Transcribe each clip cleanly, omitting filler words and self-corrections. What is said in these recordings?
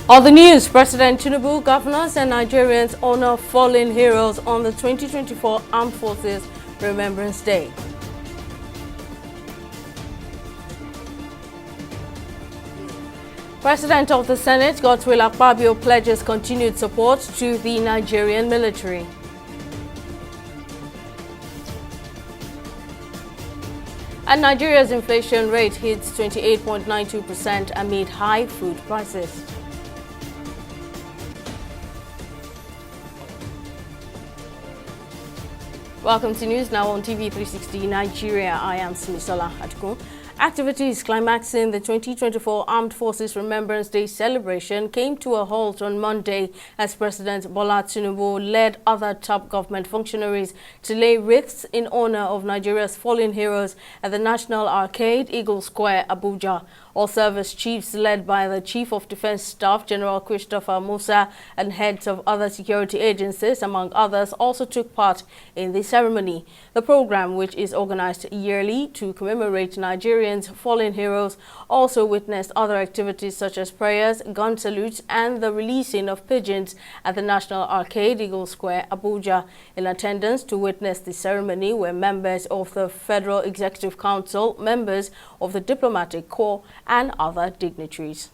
Other news, President Tinubu, governors and Nigerians honor fallen heroes on the 2024 Armed Forces Remembrance Day. President of the Senate, Godswill Akpabio, pledges continued support to the Nigerian military. And Nigeria's inflation rate hits 28.92% amid high food prices. Welcome to News Now on TV 360 Nigeria. I am Simisola Atukun. Activities climaxing the 2024 Armed Forces Remembrance Day celebration came to a halt on Monday as President Bola Tinubu led other top government functionaries to lay wreaths in honor of Nigeria's fallen heroes at the National Arcade, Eagle Square, Abuja. All service chiefs led by the Chief of Defense Staff, General Christopher Musa, and heads of other security agencies, among others, also took part in the ceremony. The program, which is organized yearly to commemorate Nigerians' fallen heroes, also witnessed other activities such as prayers, gun salutes, and the releasing of pigeons at the National Arcade, Eagle Square, Abuja. In attendance to witness the ceremony were members of the Federal Executive Council, members of the Diplomatic Corps, and other dignitaries.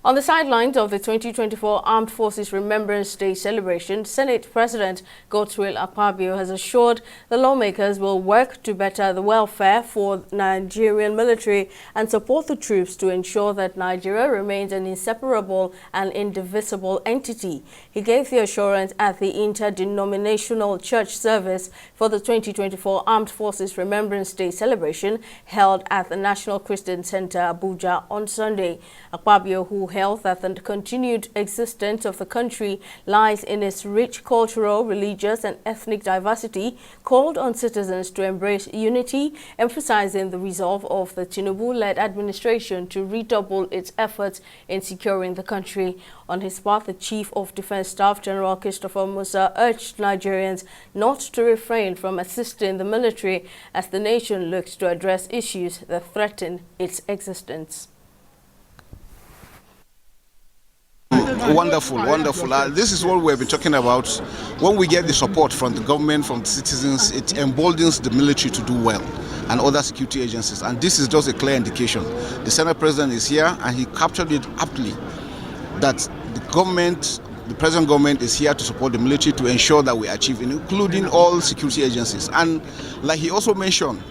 On the sidelines of the 2024 Armed Forces Remembrance Day celebration, Senate President Godswill Akpabio has assured the lawmakers will work to better the welfare for Nigerian military and support the troops to ensure that Nigeria remains an inseparable and indivisible entity. He gave the assurance at the interdenominational church service for the 2024 Armed Forces Remembrance Day celebration held at the National Christian Center, Abuja, on Sunday. Akpabio, who held that the continued existence of the country lies in its rich cultural, religious, and ethnic diversity, called on citizens to embrace unity, emphasizing the resolve of the Tinubu-led administration to redouble its efforts in securing the country. On his part, the Chief of Defense Staff, General Christopher Musa, urged Nigerians not to refrain from assisting the military as the nation looks to address issues that threaten its existence. Wonderful, wonderful. This is what we've been talking about. When we get the support from the government, from the citizens, it emboldens the military to do well and other security agencies. And this is just a clear indication. The Senate President is here and he captured it aptly that the present government is here to support the military to ensure that we achieve, including all security agencies. And like he also mentioned,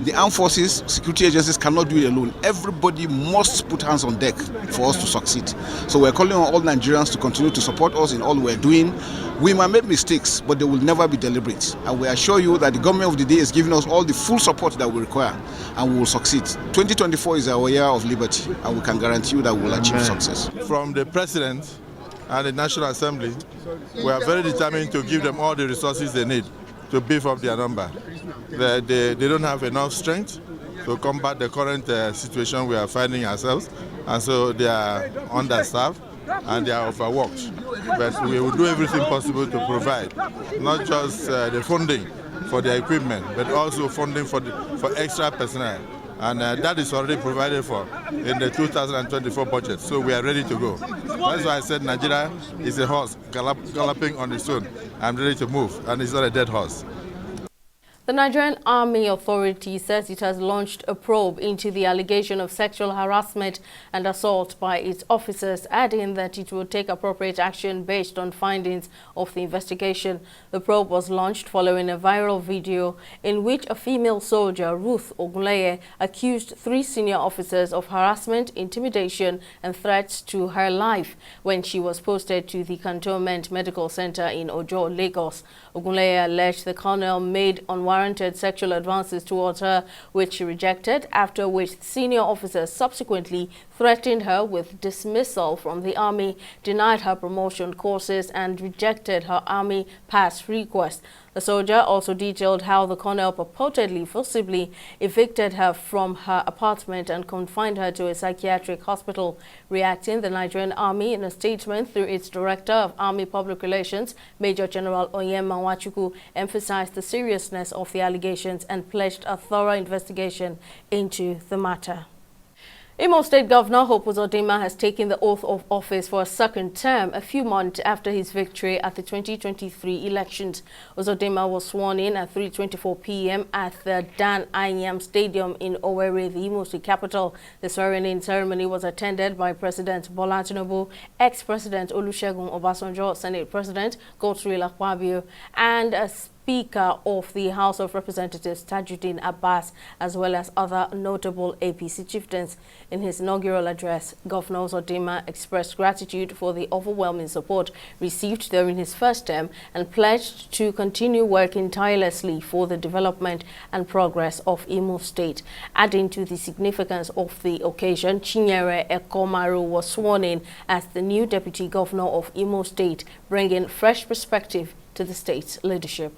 the armed forces, security agencies cannot do it alone. Everybody must put hands on deck for us to succeed. So we're calling on all Nigerians to continue to support us in all we're doing. We might make mistakes, but they will never be deliberate. And we assure you that the government of the day is giving us all the full support that we require, and we will succeed. 2024 is our year of liberty, and we can guarantee you that we will achieve success. From the President and the National Assembly, we are very determined to give them all the resources they need to beef up their number. They don't have enough strength to combat the current situation we are finding ourselves, and so they are understaffed and they are overworked. But we will do everything possible to provide not just the funding for the equipment, but also funding for extra personnel. And that is already provided for in the 2024 budget, so we are ready to go. That's why I said Nigeria is a horse galloping on its own. I'm ready to move, and it's not a dead horse. The Nigerian Army Authority says it has launched a probe into the allegation of sexual harassment and assault by its officers, adding that it will take appropriate action based on findings of the investigation. The probe was launched following a viral video in which a female soldier, Ruth Ogunleye, accused 3 senior officers of harassment, intimidation, and threats to her life when she was posted to the Cantonment Medical Center in Ojo, Lagos. Ogunleye alleged the colonel made unwarranted sexual advances towards her, which she rejected, after which senior officers subsequently threatened her with dismissal from the army, denied her promotion courses, and rejected her army pass request. The soldier also detailed how the colonel purportedly forcibly evicted her from her apartment and confined her to a psychiatric hospital. Reacting, the Nigerian Army, in a statement through its Director of Army Public Relations, Major General Onyema Nwachukwu, emphasized the seriousness of the allegations and pledged a thorough investigation into the matter. Imo State Governor Hope Uzodinma has taken the oath of office for a second term a few months after his victory at the 2023 elections. Uzodinma was sworn in at 3:24 p.m. at the Dan Anyam Stadium in Owerri, the Imo State capital. The swearing-in ceremony was attended by President Bola Tinubu, ex-President Olusegun Obasanjo, Senate President Godswill Akpabio, and Speaker of the House of Representatives Tajuddin Abbas, as well as other notable APC chieftains. In his inaugural address, Governor Uzodinma expressed gratitude for the overwhelming support received during his first term and pledged to continue working tirelessly for the development and progress of Imo State. Adding to the significance of the occasion, Chinyere Ekomaru was sworn in as the new Deputy Governor of Imo State, bringing fresh perspective to the state's leadership.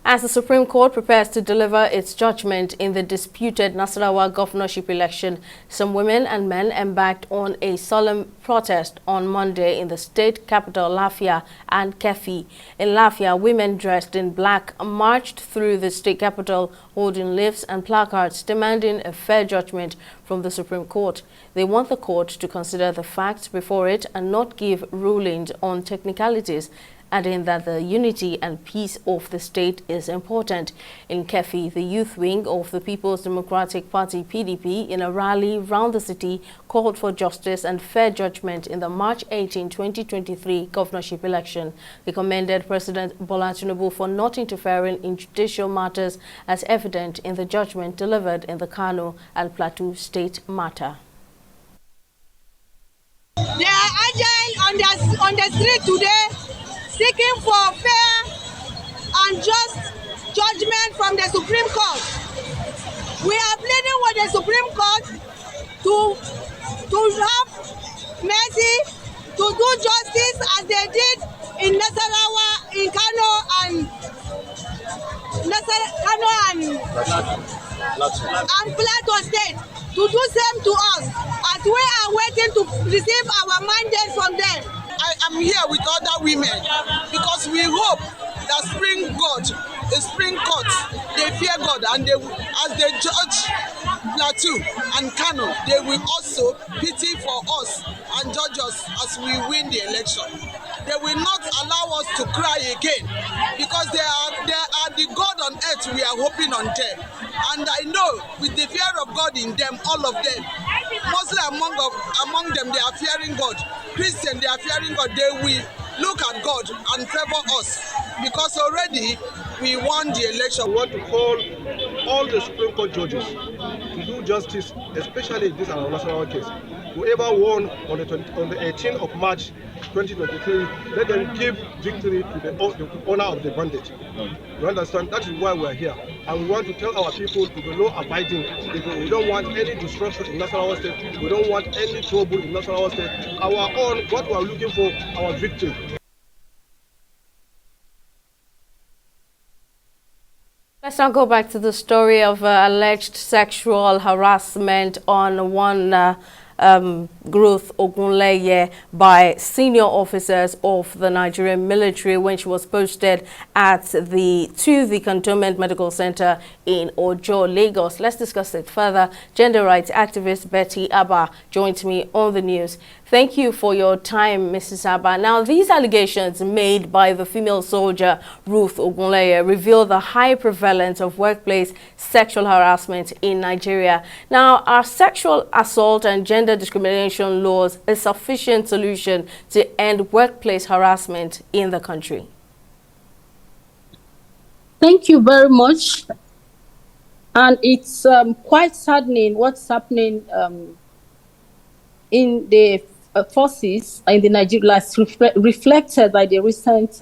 As the Supreme Court prepares to deliver its judgment in the disputed Nasarawa governorship election, some women and men embarked on a solemn protest on Monday in the state capital Lafia and Kefi. In Lafia, women dressed in black marched through the state capital holding leafs and placards demanding a fair judgment from the Supreme Court. They want the court to consider the facts before it and not give rulings on technicalities, adding that the unity and peace of the state is important. In Kefi, the youth wing of the People's Democratic Party (PDP), in a rally round the city, called for justice and fair judgment in the March 18, 2023 governorship election. They commended President Bola Tinubu for not interfering in judicial matters, as evident in the judgment delivered in the Kano and Plateau state matter. They are agile on the street today, seeking for fair and just judgment from the Supreme Court. We are pleading with the Supreme Court to have mercy, to do justice as they did in Nasarawa, in Kano and Plateau State, to do same to us as we are waiting to receive our mandate from them. I am here with other women because we hope that Supreme Court, they fear God, and as they judge Plateau and Kano, they will also pity for us and judge us as we win the election. They will not allow us to cry again because they are the God on earth we are hoping on them. And I know with the fear of God in them, all of them, mostly among them, they are fearing God. Christians, they are fearing God. They will look at God and favor us because already we won the election. We want to call all the Supreme Court judges to do justice, especially in this national case. Whoever won on the 18th of March 2023, let them give victory to the owner of the bandit. You understand? That is why we are here. And we want to tell our people to be law-abiding. We don't want any destruction in Nasarawa State. We don't want any trouble in Nasarawa State. Our own, what we are looking for, our victory. Let's now go back to the story of alleged sexual harassment on one Ruth Ogunleye by senior officers of the Nigerian military when she was posted at the Cantonment Medical Center in Ojo, Lagos. Let's discuss it further. Gender rights activist Betty Abba joins me on the news. Thank you for your time, Mrs. Abba. Now, these allegations made by the female soldier Ruth Ogunleye reveal the high prevalence of workplace sexual harassment in Nigeria. Now, are sexual assault and gender discrimination laws a sufficient solution to end workplace harassment in the country? Thank you very much. And it's quite saddening what's happening in the forces in the Nigeria, reflected by the recent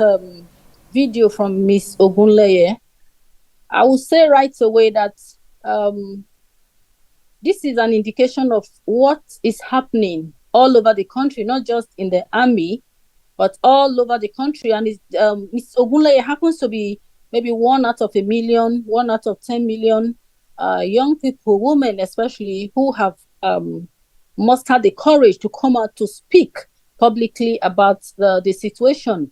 video from Miss Ogunleye. I will say right away that this is an indication of what is happening all over the country, not just in the army, but all over the country. And Ms. Ogunleye happens to be maybe 1 out of a million, 1 out of 10 million young people, women especially, who have mustered the courage to come out to speak publicly about the situation,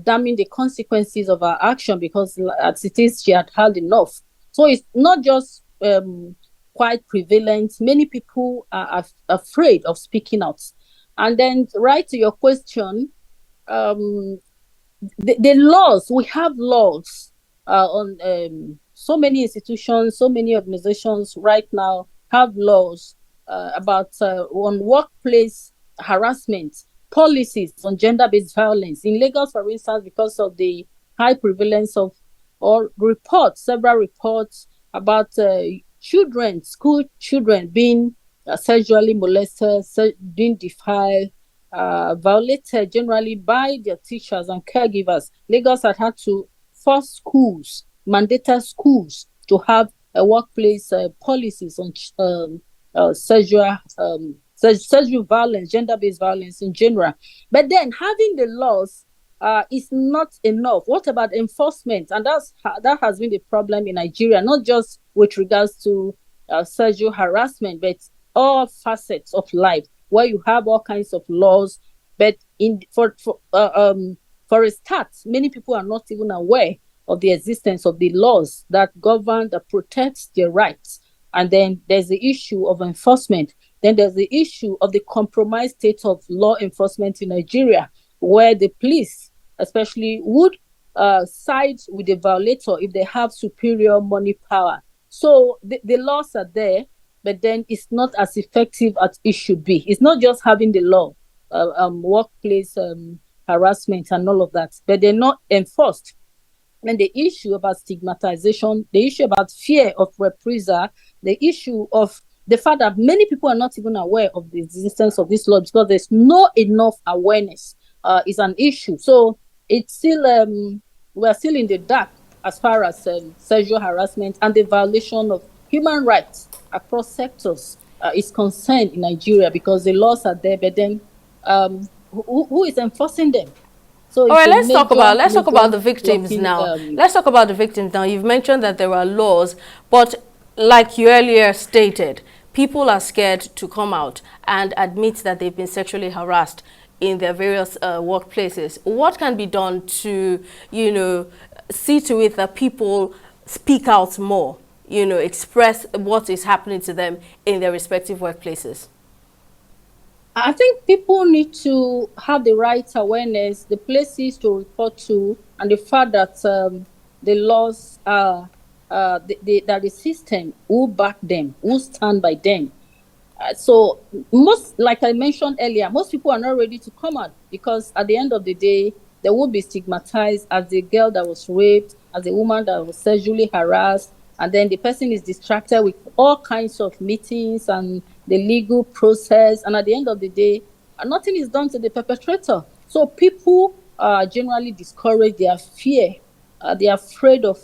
damning the consequences of her action, because as it is, she had had enough. So it's not just quite prevalent. Many people are afraid of speaking out. And then, right to your question, the laws, we have laws on so many institutions, so many organizations right now have laws about on workplace harassment, policies on gender-based violence. In Lagos, for instance, because of the high prevalence of, or reports, several reports about children, school children being sexually molested, being defiled, violated generally by their teachers and caregivers. Lagos had to force schools, mandated schools, to have a workplace policies on sexual violence, gender-based violence in general. But then having the laws is not enough. What about enforcement? And that has been the problem in Nigeria, not just with regards to sexual harassment, but all facets of life, where you have all kinds of laws. But for a start, many people are not even aware of the existence of the laws that govern, that protects their rights. And then there's the issue of enforcement. Then there's the issue of the compromised state of law enforcement in Nigeria, where the police especially would side with the violator if they have superior money power. So the laws are there, but then it's not as effective as it should be. It's not just having the law, workplace harassment and all of that, but they're not enforced. And the issue about stigmatization, the issue about fear of reprisal, the issue of the fact that many people are not even aware of the existence of this law because there's not enough awareness is an issue. So it's still, we're still in the dark as far as sexual harassment and the violation of human rights across sectors is concerned in Nigeria, because the laws are there, but then who is enforcing them? So all right, let's talk about the victims now. Let's talk about the victims now. You've mentioned that there are laws, but like you earlier stated, people are scared to come out and admit that they've been sexually harassed in their various workplaces. What can be done to, see to it that people speak out more, express what is happening to them in their respective workplaces? I think people need to have the right awareness, the places to report to, and the fact that the laws are, that the system will back them, will stand by them. So most, like I mentioned earlier, most people are not ready to come out, because at the end of the day, they will be stigmatized as the girl that was raped, as the woman that was sexually harassed, and then the person is distracted with all kinds of meetings and the legal process, and at the end of the day, nothing is done to the perpetrator. So people are generally discouraged. They are fear. They are afraid of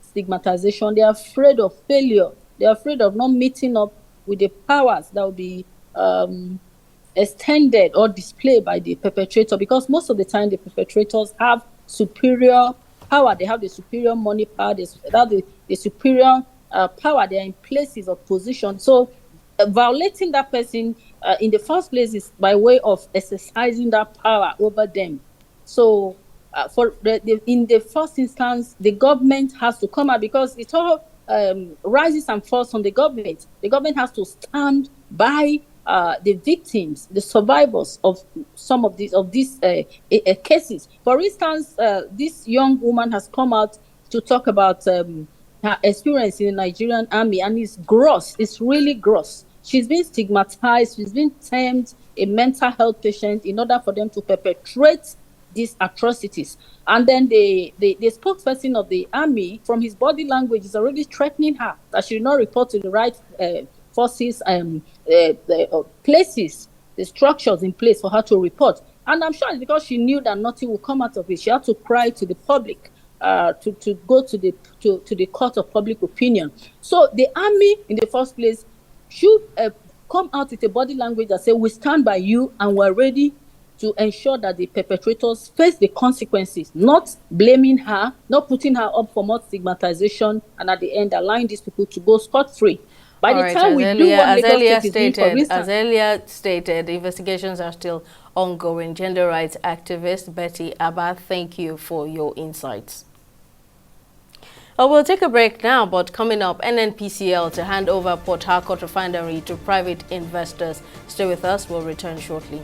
stigmatization. They are afraid of failure. They are afraid of not meeting up with the powers that will be extended or displayed by the perpetrator, because most of the time the perpetrators have superior power. They have the superior money power. They have the superior power. They are in places of position. So violating that person in the first place is by way of exercising that power over them. So in the first instance, the government has to come out, because it all rises and falls on the government. The government has to stand by the victims, the survivors of some of these cases. For instance, this young woman has come out to talk about her experience in the Nigerian army, and it's gross. It's really gross. She's been stigmatized. She's been termed a mental health patient in order for them to perpetrate these atrocities. And then the spokesperson of the army, from his body language, is already threatening her that she will not report to the right forces and places, the structures in place for her to report. And I'm sure it's because she knew that nothing will come out of it. She had to cry to the public, to go to the court of public opinion. So the army, in the first place, should come out with a body language that says, we stand by you and we're ready to ensure that the perpetrators face the consequences, not blaming her, not putting her up for more stigmatization, and at the end allowing these people to go scot-free. By the time we do what Lagos State is doing, for instance, as earlier stated, investigations are still ongoing. Gender rights activist Betty Abba, thank you for your insights. We'll take a break now, but coming up, NNPCL to hand over Port Harcourt refinery to private investors. Stay with us, we'll return shortly.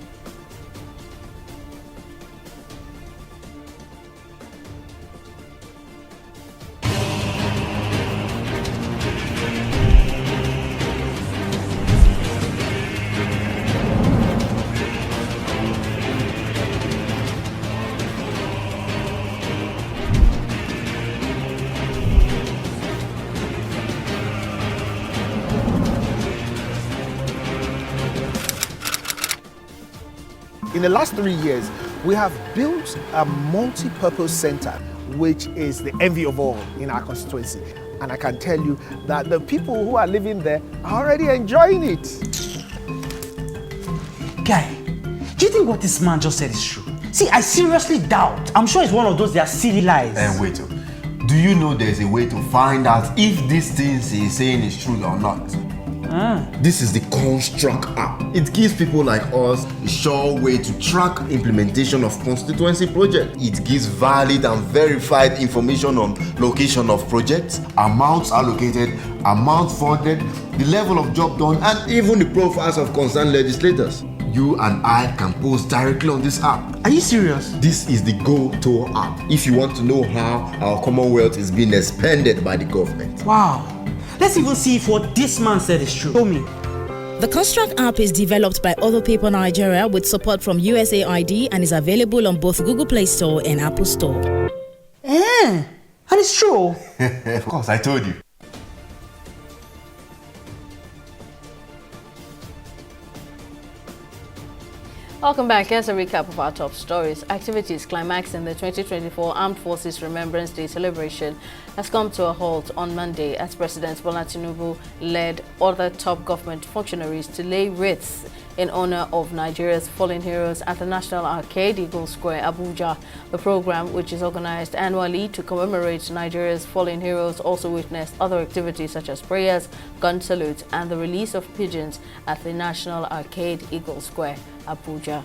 In the last 3 years, we have built a multi-purpose center, which is the envy of all in our constituency. And I can tell you that the people who are living there are already enjoying it. Guy, do you think what this man just said is true? See, I seriously doubt. I'm sure it's one of those their silly lies. And wait, do you know there's a way to find out if these things he's saying is true or not? This is the Construct app. It gives people like us a sure way to track implementation of constituency projects. It gives valid and verified information on location of projects, amounts allocated, amount funded, the level of job done, and even the profiles of concerned legislators. You and I can post directly on this app. Are you serious? This is the Go-To app if you want to know how our Commonwealth is being expanded by the government. Wow. Let's even see if what this man said is true. Show me. The Construct app is developed by Other Paper Nigeria with support from USAID and is available on both Google Play Store and Apple Store. And it's true. Of course, I told you. Welcome back. Here's a recap of our top stories. Activities climaxing the 2024 Armed Forces Remembrance Day celebration has come to a halt on Monday as President Bola Tinubu led other top government functionaries to lay wreaths in honor of Nigeria's fallen heroes at the National Arcade, Eagle Square, Abuja. The program, which is organized annually to commemorate Nigeria's fallen heroes, also witnessed other activities such as prayers, gun salutes, and the release of pigeons at the National Arcade, Eagle Square, Abuja.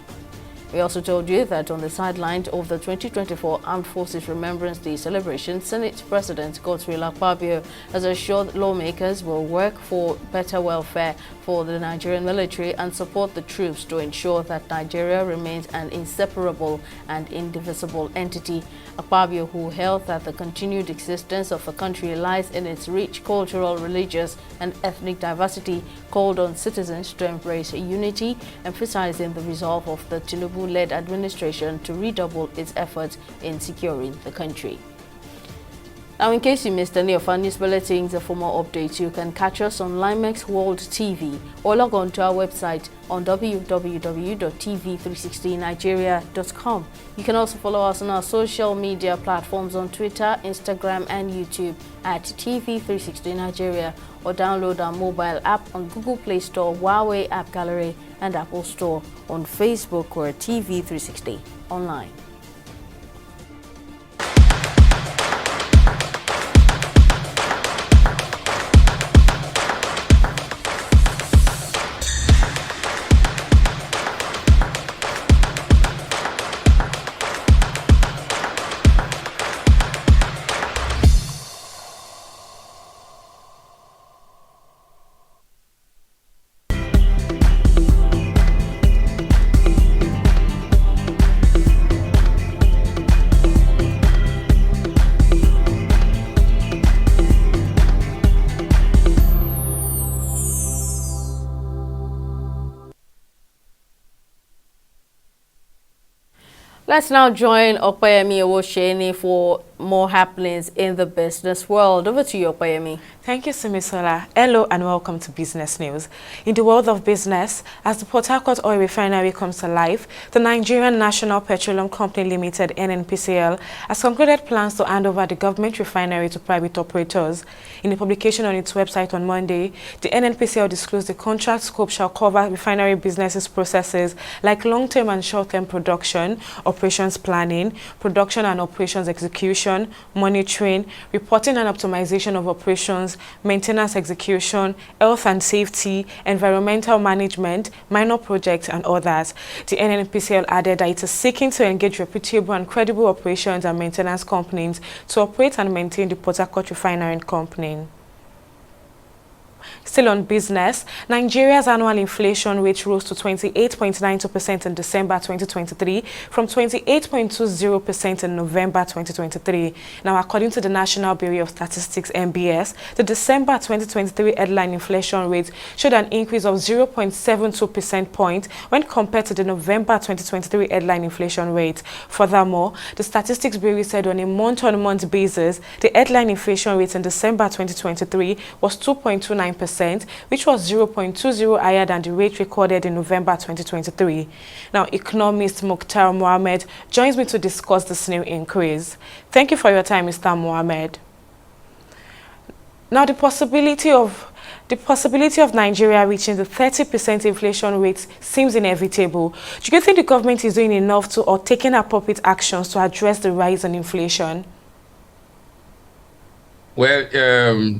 We also told you that on the sidelines of the 2024 Armed Forces Remembrance Day celebration, Senate President Godswill Akpabio has assured lawmakers will work for better welfare for the Nigerian military and support the troops to ensure that Nigeria remains an inseparable and indivisible entity. Akpabio, who held that the continued existence of a country lies in its rich cultural, religious, and ethnic diversity, called on citizens to embrace unity, emphasizing the resolve of the Tinubu-led administration to redouble its efforts in securing the country. Now, in case you missed any of our news bulletins or for more updates, you can catch us on Limex World TV or log on to our website on www.tv360nigeria.com. You can also follow us on our social media platforms on Twitter, Instagram, and YouTube at TV360 Nigeria, or download our mobile app on Google Play Store, Huawei App Gallery, and Apple Store. On Facebook, we're TV360 Online. Let's now join Opeyemi Owosheni for more happenings in the business world. Over to you, Opayemi. Thank you, Simisola. Hello and welcome to Business News. In the world of business, as the Port Harcourt Oil Refinery comes to life, the Nigerian National Petroleum Company Limited (NNPCL) has concluded plans to hand over the government refinery to private operators. In a publication on its website on Monday, the NNPCL disclosed the contract scope shall cover refinery businesses processes like long-term and short-term production, operations planning, production and operations execution, monitoring, reporting and optimization of operations, maintenance execution, health and safety, environmental management, minor projects, and others. The NNPCL added that it is seeking to engage reputable and credible operations and maintenance companies to operate and maintain the Port Harcourt Refinery Company. Still on business, Nigeria's annual inflation rate rose to 28.92% in December 2023 from 28.20% in November 2023. Now, according to the National Bureau of Statistics (NBS), the December 2023 headline inflation rate showed an increase of 0.72 percentage point when compared to the November 2023 headline inflation rate. Furthermore, the Statistics Bureau said on a month-on-month basis, the headline inflation rate in December 2023 was 2.29%. Which was 0.20 higher than the rate recorded in November 2023. Now, economist Mukhtar Mohammed joins me to discuss this new increase. Thank you for your time, Mr. Mohammed. Now, the possibility of Nigeria reaching the 30% inflation rate seems inevitable. Do you think the government is doing enough to or taking appropriate actions to address the rise in inflation? Well,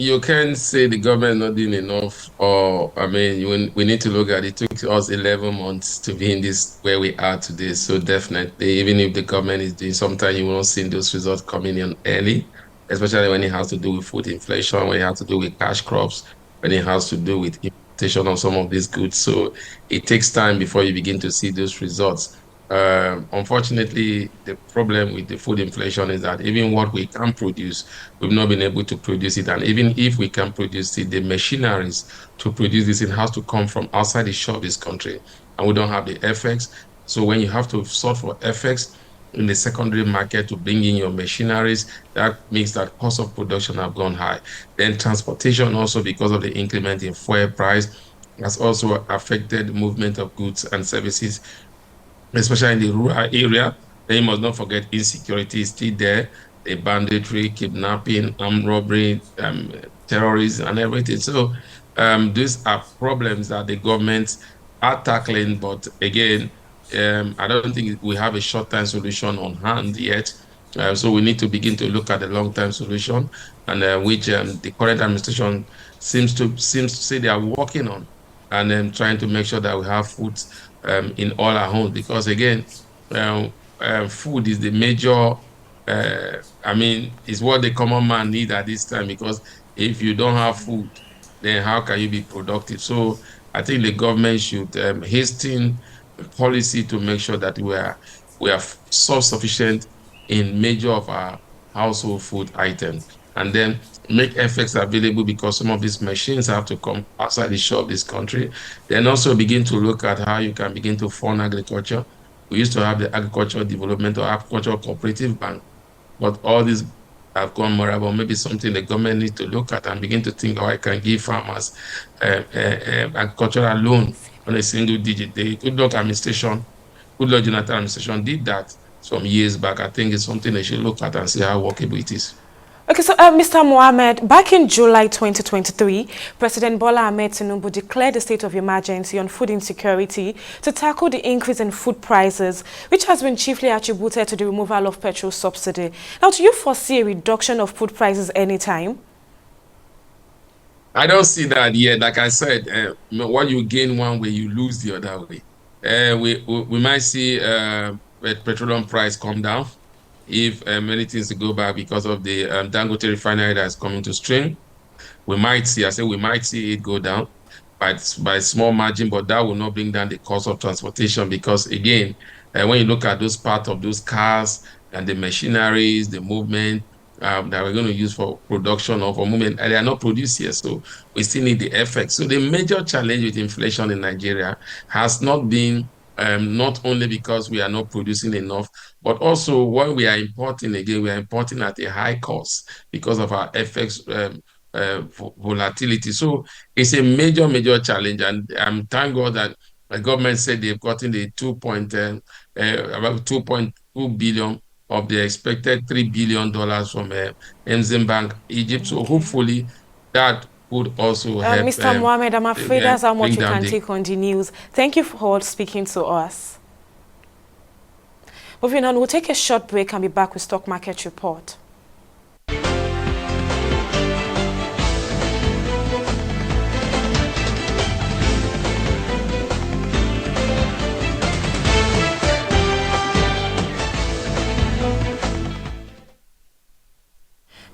you can't say the government not doing enough, or I mean, we need to look at it. It took us 11 months to be in this where we are today. So definitely, even if the government is doing, sometimes you won't see those results coming in early, especially when it has to do with food inflation, when it has to do with cash crops, when it has to do with importation of some of these goods. So it takes time before you begin to see those results. Unfortunately, the problem with the food inflation is that even what we can produce, we've not been able to produce it. And even if we can produce it, the machineries to produce this, it has to come from outside the shore of this country. And we don't have the FX. So when you have to sort for FX in the secondary market to bring in your machineries, that makes that cost of production have gone high. Then transportation also, because of the increment in fuel price, has also affected the movement of goods and services, especially in the rural area. Then you must not forget insecurity is still there, the banditry, kidnapping, armed robbery, terrorism, and everything. So these are problems that the government are tackling, but again, I don't think we have a short-term solution on hand yet. So we need to begin to look at the long-term solution, and which the current administration seems to say they are working on, and trying to make sure that we have food in all our homes, because again, food is the major, I mean, is what the common man need at this time, because if you don't have food, then how can you be productive? So I think the government should hasten policy to make sure that we are self-sufficient in major of our household food items, and then make FX available, because some of these machines have to come outside the shore of this country. Then also begin to look at how you can begin to fund agriculture. We used to have the Agricultural Development or Agricultural Cooperative Bank, but all these have gone moribund. Maybe something the government needs to look at and begin to think how I can give farmers agricultural loan on a single digit. The Goodluck administration, Goodluck Jonathan administration did that some years back. I think it's something they should look at and see how workable it is. Okay, so Mr. Mohammed, back in July 2023, President Bola Ahmed Tinubu declared a state of emergency on food insecurity to tackle the increase in food prices, which has been chiefly attributed to the removal of petrol subsidy. Now, do you foresee a reduction of food prices anytime? I don't see that yet. Like I said, what you gain one way, you lose the other way. We might see petroleum price come down if many things go back because of the Dangote refinery that is coming to stream. We might see, we might see it go down by small margin, but that will not bring down the cost of transportation, because again, when you look at those parts of those cars and the machineries, the movement that we're going to use for production or for movement, they are not produced here, so we still need the FX. So the major challenge with inflation in Nigeria has not been not only because we are not producing enough, but also when we are importing again, we are importing at a high cost because of our FX volatility. So it's a major challenge, and thank God that the government said they've gotten the about 2.2 billion of the expected $3 billion from Exim Bank Egypt. So hopefully that would also help. Mr. Mohammed, I'm afraid that's how much you can the take on the news. Thank you for speaking to us. Moving on, we'll take a short break and be back with Stock Market Report.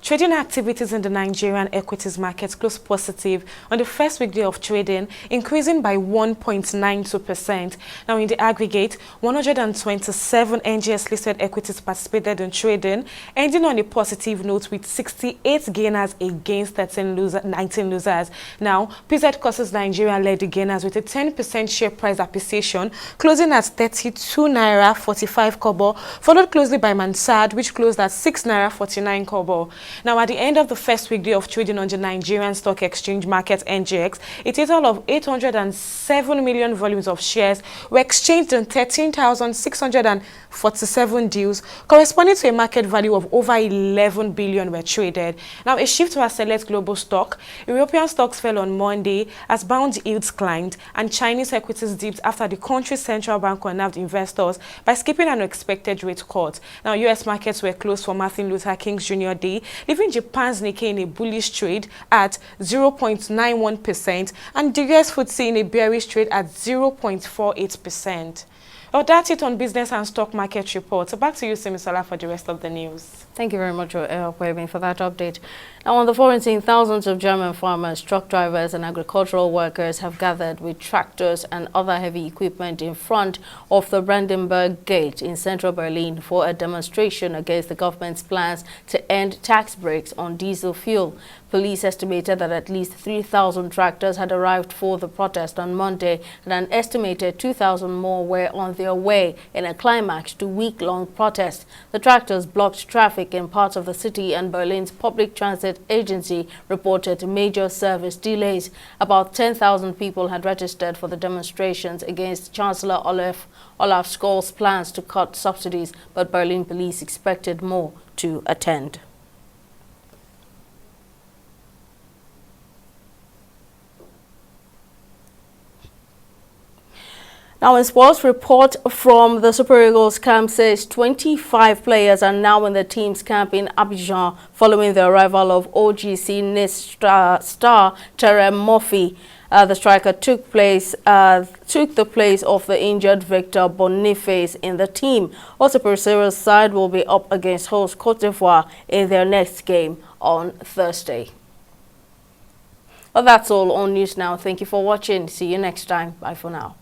Trading activities in the Nigerian equities markets closed positive on the first weekday of trading, increasing by 1.92%. Now, in the aggregate, 127 NGX-listed equities participated in trading, ending on a positive note with 68 gainers against 19 losers. Now, PZ Courses Nigeria led the gainers with a 10% share price appreciation, closing at 32 naira 45 kobo, followed closely by Mansard, which closed at 6 naira 49 kobo. Now, at the end of the first weekday of trading on the Nigerian Stock Exchange Market NGX, a total of 807 million volumes of shares were exchanged in 13,647 deals, corresponding to a market value of over 11 billion were traded. Now, a shift to our select global stock. European stocks fell on Monday as bond yields climbed and Chinese equities dipped after the country's central bank unnerved investors by skipping an expected rate cut. Now, U.S. markets were closed for Martin Luther King Jr. Day, leaving Japan's Nikkei in a bullish trade at 0.91% and the US FTSE in a bearish trade at 0.48%. Well, that's it on business and stock market reports. So back to you, Simisola, for the rest of the news. Thank you very much, for that update. Now, on the foreign scene, thousands of German farmers, truck drivers and agricultural workers have gathered with tractors and other heavy equipment in front of the Brandenburg Gate in central Berlin for a demonstration against the government's plans to end tax breaks on diesel fuel. Police estimated that at least 3,000 tractors had arrived for the protest on Monday, and an estimated 2,000 more were on their way in a climax to week-long protest. The tractors blocked traffic in parts of the city, and Berlin's public transit agency reported major service delays. About 10,000 people had registered for the demonstrations against Chancellor Olaf Scholz's plans to cut subsidies, but Berlin police expected more to attend. Now, in sports, report from the Super Eagles camp says 25 players are now in the team's camp in Abidjan following the arrival of OGC Nice star Terem Murphy. The striker took the place of the injured Victor Boniface in the team. Also, Persever's side will be up against host Cote d'Ivoire in their next game on Thursday. Well, that's all on News Now. Thank you for watching. See you next time. Bye for now.